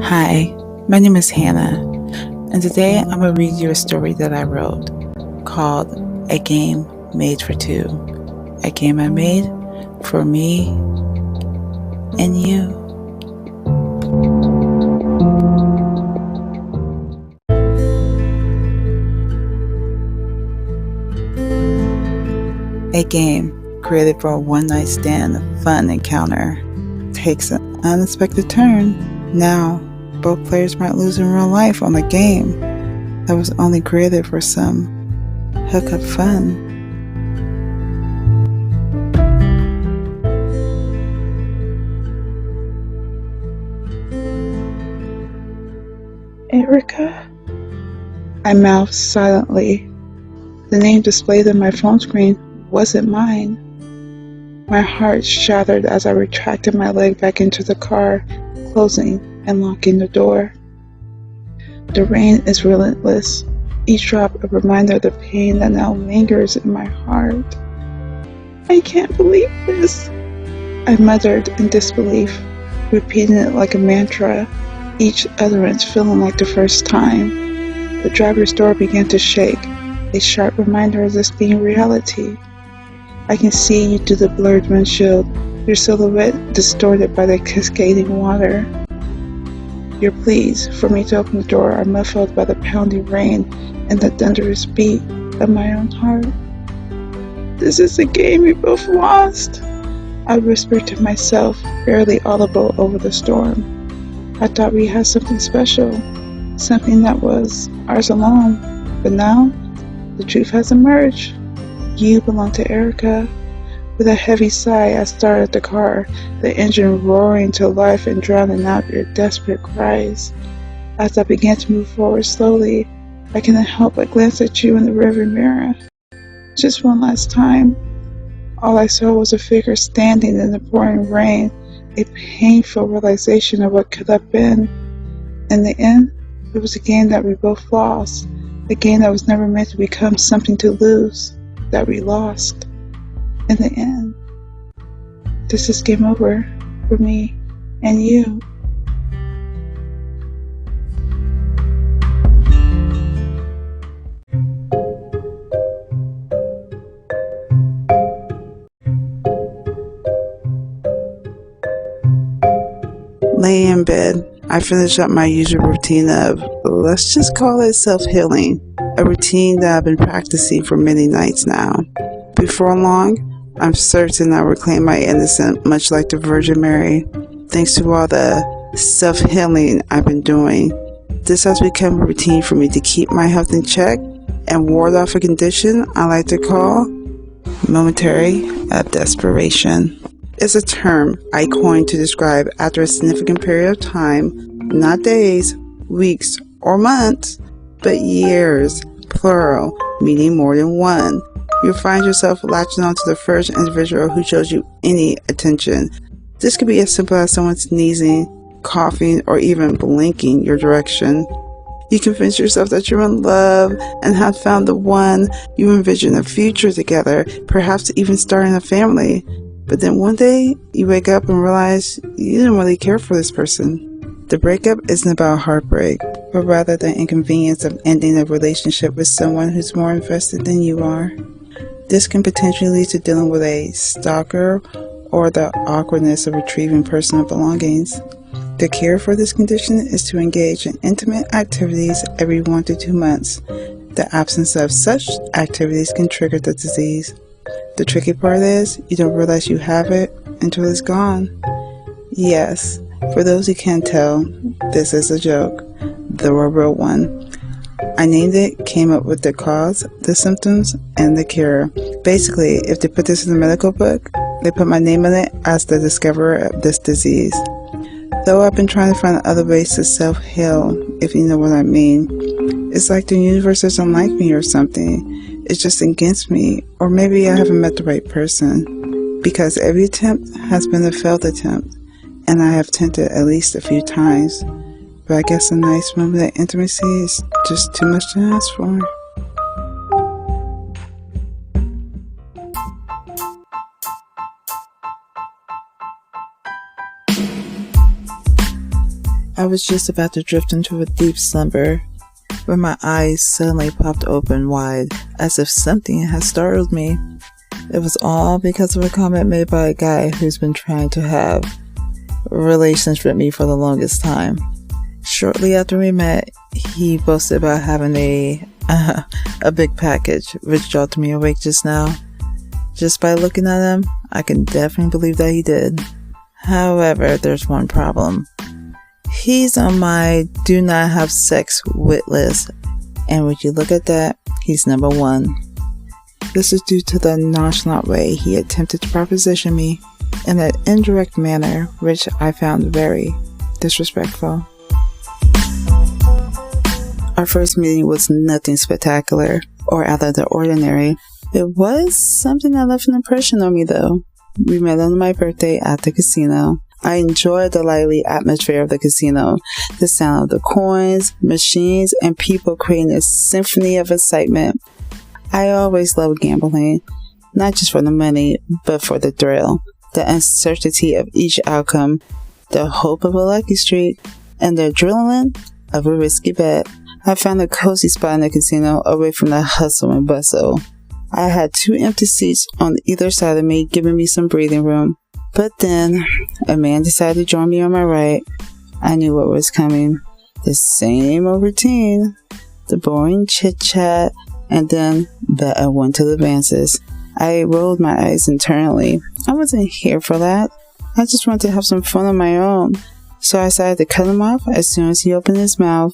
Hi, my name is Hannah, and today I'm going to read you a story that I wrote called A Game Made for Two. A game I made for me and you. A game created for a one-night stand fun encounter takes an unexpected turn. Now, both players might lose in real life on a game that was only created for some hookup fun. Erica? I mouthed silently. The name displayed on my phone screen wasn't mine. My heart shattered as I retracted my leg back into the car, closing and locking the door. The rain is relentless, each drop a reminder of the pain that now lingers in my heart. I can't believe this, I muttered in disbelief, repeating it like a mantra, each utterance feeling like the first time. The driver's door began to shake, a sharp reminder of this being reality. I can see you through the blurred windshield, your silhouette distorted by the cascading water. Your pleas for me to open the door are muffled by the pounding rain and the thunderous beat of my own heart. This is a game we both lost, I whispered to myself, barely audible over the storm. I thought we had something special, something that was ours alone, but now the truth has emerged. You belong to Erica. With a heavy sigh, I started the car, the engine roaring to life and drowning out your desperate cries. As I began to move forward slowly, I couldn't help but glance at you in the rearview mirror. Just one last time. All I saw was a figure standing in the pouring rain, a painful realization of what could have been. In the end, it was a game that we both lost, a game that was never meant to become something to lose, that we lost. In the end, this is game over for me and you. Laying in bed, I finished up my usual routine of, let's just call it self-healing, a routine that I've been practicing for many nights now. Before long, I'm certain I reclaim my innocence, much like the Virgin Mary, thanks to all the self-healing I've been doing. This has become a routine for me to keep my health in check and ward off a condition I like to call momentary desperation. It's a term I coined to describe after a significant period of time, not days, weeks, or months, but years, plural, meaning more than one. You'll find yourself latching on to the first individual who shows you any attention. This could be as simple as someone sneezing, coughing, or even blinking your direction. You convince yourself that you're in love and have found the one. You envision a future together, perhaps even starting a family. But then one day, you wake up and realize you didn't really care for this person. The breakup isn't about heartbreak, but rather the inconvenience of ending a relationship with someone who's more invested than you are. This can potentially lead to dealing with a stalker or the awkwardness of retrieving personal belongings. The cure for this condition is to engage in intimate activities every 1 to 2 months. The absence of such activities can trigger the disease. The tricky part is, you don't realize you have it until it's gone. Yes, for those who can't tell, this is a joke, though a real one. I named it, came up with the cause, the symptoms, and the cure. Basically, if they put this in a medical book, they put my name on it as the discoverer of this disease. Though I've been trying to find other ways to self-heal, if you know what I mean. It's like the universe doesn't like me or something. It's just against me, or maybe I haven't met the right person. Because every attempt has been a failed attempt, and I have attempted at least a few times. But I guess a nice moment of intimacy is just too much to ask for. I was just about to drift into a deep slumber when my eyes suddenly popped open wide as if something had startled me. It was all because of a comment made by a guy who's been trying to have relations with me for the longest time. Shortly after we met, he boasted about having a big package, which jolted me awake just now. Just by looking at him, I can definitely believe that he did. However, there's one problem. He's on my do not have sex with list, and when you look at that, he's number 1. This is due to the nonchalant way he attempted to proposition me in an indirect manner, which I found very disrespectful. Our first meeting was nothing spectacular or out of the ordinary. It was something that left an impression on me though. We met on my birthday at the casino. I enjoyed the lively atmosphere of the casino, the sound of the coins, machines, and people creating a symphony of excitement. I always loved gambling, not just for the money, but for the thrill, the uncertainty of each outcome, the hope of a lucky streak, and the adrenaline of a risky bet. I found a cozy spot in the casino away from the hustle and bustle. I had 2 empty seats on either side of me, giving me some breathing room. But then, a man decided to join me on my right. I knew what was coming. The same old routine, the boring chit-chat, and then bet I went to the advances. I rolled my eyes internally. I wasn't here for that. I just wanted to have some fun on my own. So I decided to cut him off as soon as he opened his mouth.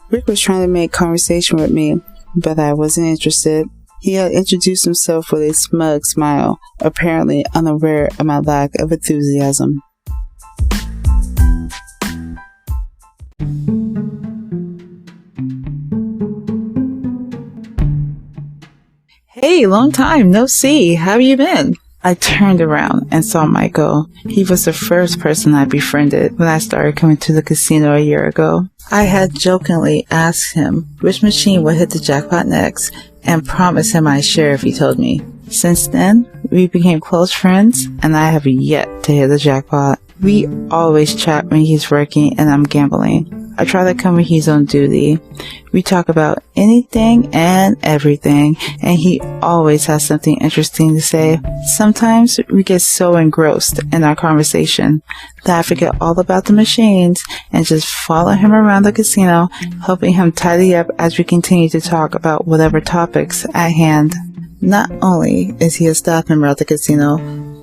Rick was trying to make conversation with me, but I wasn't interested. He had introduced himself with a smug smile, apparently unaware of my lack of enthusiasm. Hey, long time, no see. How you been? I turned around and saw Michael. He was the first person I befriended when I started coming to the casino a year ago. I had jokingly asked him which machine would hit the jackpot next and promised him I'd share if he told me. Since then, we became close friends and I have yet to hit the jackpot. We always chat when he's working and I'm gambling. I try to come when he's on duty. We talk about anything and everything, and he always has something interesting to say. Sometimes we get so engrossed in our conversation that I forget all about the machines and just follow him around the casino, helping him tidy up as we continue to talk about whatever topics at hand. Not only is he a staff member at the casino,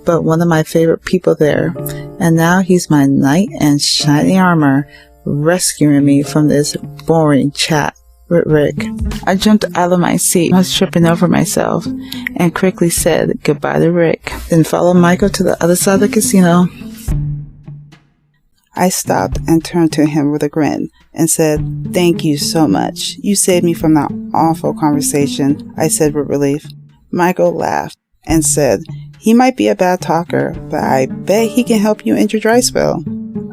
but one of my favorite people there, and now he's my knight in shining armor, rescuing me from this boring chat with Rick. I jumped out of my seat, I was tripping over myself, and quickly said goodbye to Rick, then followed Michael to the other side of the casino. I stopped and turned to him with a grin and said, "Thank you so much. You saved me from that awful conversation," I said with relief. Michael laughed and said, "He might be a bad talker, but I bet he can help you end your dry spell."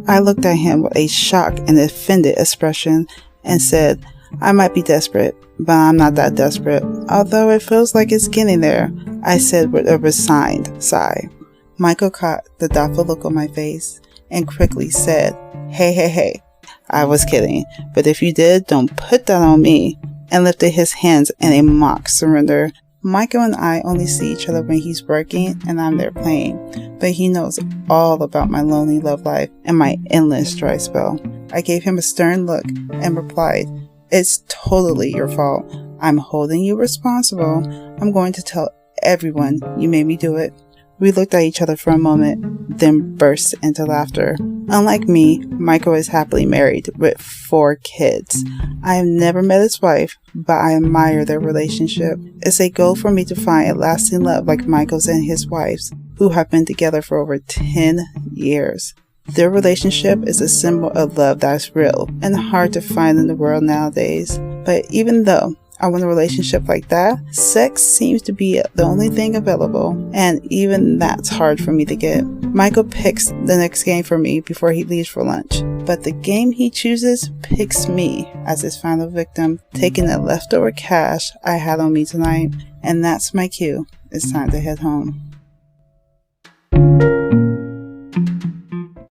I looked at him with a shocked and offended expression and said, "I might be desperate, but I'm not that desperate, although it feels like it's getting there," I said with a resigned sigh. Michael caught the doubtful look on my face and quickly said, Hey, I was kidding, but if you did, don't put that on me," and lifted his hands in a mock surrender. Michael and I only see each other when he's working and I'm there playing, but he knows all about my lonely love life and my endless dry spell. I gave him a stern look and replied, "It's totally your fault. I'm holding you responsible. I'm going to tell everyone you made me do it." We looked at each other for a moment, then burst into laughter. Unlike me, Michael is happily married with 4 kids. I have never met his wife, but I admire their relationship. It's a goal for me to find a lasting love like Michael's and his wife's, who have been together for over 10 years. Their relationship is a symbol of love that's real and hard to find in the world nowadays. But even though I want a relationship like that, sex seems to be the only thing available, and even that's hard for me to get. Michael picks the next game for me before he leaves for lunch, but the game he chooses picks me as his final victim, taking the leftover cash I had on me tonight, and that's my cue. It's time to head home.